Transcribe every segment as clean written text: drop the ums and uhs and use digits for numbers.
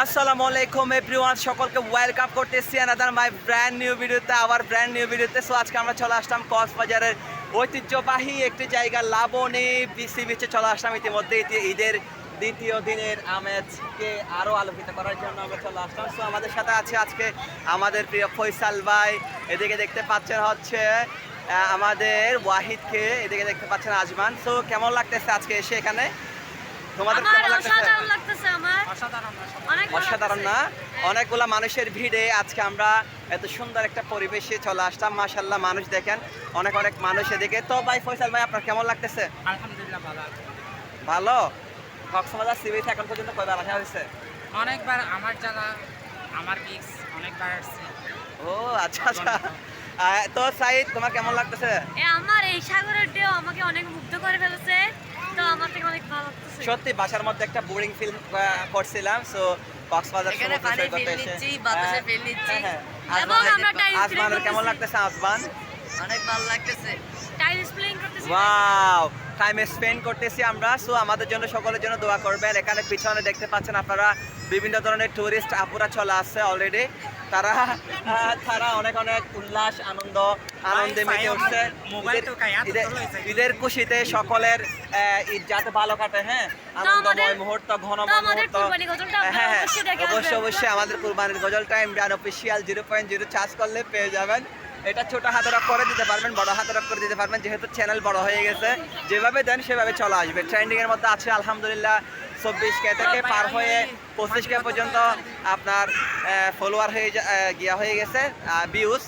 আসসালামু আলাইকুম এভরিওয়ান, সকলকে ওয়েলকাম করতেছি অ্যানাদার মাই ব্র্যান্ড নিউ ভিডিওতে, আবার ব্র্যান্ড নিউ ভিডিওতে। সো আজকে আমরা চলে আসলাম কক্সবাজারের ঐতিহ্যবাহী একটি জায়গা লাবণী সি বিচে চলে আসলাম। ইতিমধ্যে ঈদের দ্বিতীয় দিনের আমেজকে আরও আলোকিত করার জন্য আমরা চলে আসলাম। সো আমাদের সাথে আছে আজকে আমাদের প্রিয় ফয়সাল ভাই, এদিকে দেখতে পাচ্ছেন হচ্ছে আমাদের ওয়াহিদকে, এদিকে দেখতে পাচ্ছেন আজমান। সো কেমন লাগতেছে আজকে এসে এখানে? তোমাদের কেমন লাগতেছে? অসাধারণ না? অনেকগুলা মানুষের ভিড়ে আজকে আমরা এত সুন্দর একটা পরিবেশে চলে আসলাম। মাশাআল্লাহ, মানুষ দেখেন, অনেক অনেক মানুষ এদিকে। তো ভাই ফয়সাল ভাই, আপনার কেমন লাগতেছে? আলহামদুলিল্লাহ ভালো। ভালো। কক্সবাজার সি বিচ এখন পর্যন্ত কয়বার আসা হয়েছে? অনেকবার আমার জ্বালা, আমার বিক্স অনেকবার আসছে। ও আচ্ছা আচ্ছা। তো সাইদ, তোমার কেমন লাগতেছে? আমার এই সাগরের ঢেউ আমাকে অনেক মুগ্ধ করে ফেলেছে, তো আমার থেকে অনেক ভালো লাগতেছে। সত্যি বাসার মধ্যে একটা বোরিং ফিল করছিলাম। সো কক্সবাজার এখানে পানি ফিল নিচ্ছি, বাতাসে ফিল নিচ্ছি। এবং আজমান, আমরা টাইম আজমানের কেমন লাগতেছে? আজমান অনেক ভালো লাগতেছে, টাইম স্পেন্ড করতেছি। ওয়াও, টাইম স্পেন্ড করতেছি আমরা। সো আমাদের জন্য, সকলের জন্য দোয়া করবেন। এখানে পিছনে দেখতে পাচ্ছেন আপনারা বিভিন্ন ধরনের টুরিস্ট আপুরা চলে আসছে অলরেডি। তারা অনেক অনেক উল্লাস আনন্দে মেতে উঠছে। ঈদের খুশিতে সকলের ঈদ যাতে ভালো কাটে, হ্যাঁ, আনন্দময় মুহূর্ত, ঘন মুহূর্ত। হ্যাঁ, অবশ্যই আমাদের কুরবানির গজলটা ইমরান অফিসিয়াল 0.0 চার্জ করলে পেয়ে যাবেন। এটা ছোট হাতের করে দিতে পারবেন, বড় হাতের করে দিতে পারবেন, যেহেতু চ্যানেল বড় হয়ে গেছে। যেভাবে দেন সেভাবে চলে আসবে। ট্রেন্ডিং এর মধ্যে আছে আলহামদুলিল্লাহ 24K থেকে পার হয়ে 25K পর্যন্ত আপনার ফলোয়ার হয়ে গেছে, ভিউজ।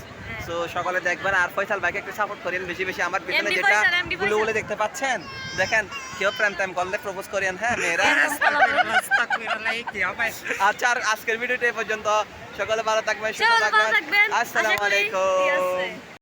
সো সকলে দেখবেন, আর ফয়সাল ভাইকে একটু সাপোর্ট করেন বেশি বেশি। আমার পিছনে যেটা গুলো দেখতে পাচ্ছেন, দেখেন কেউ প্রেম করলে প্রপোজ করেন, হ্যাঁ মেয়েরা। আচ্ছা, আর আজকের ভিডিওটা এই পর্যন্ত। সকলে ভালো থাকবেন, সুস্থ থাকবেন। আসসালামু আলাইকুম।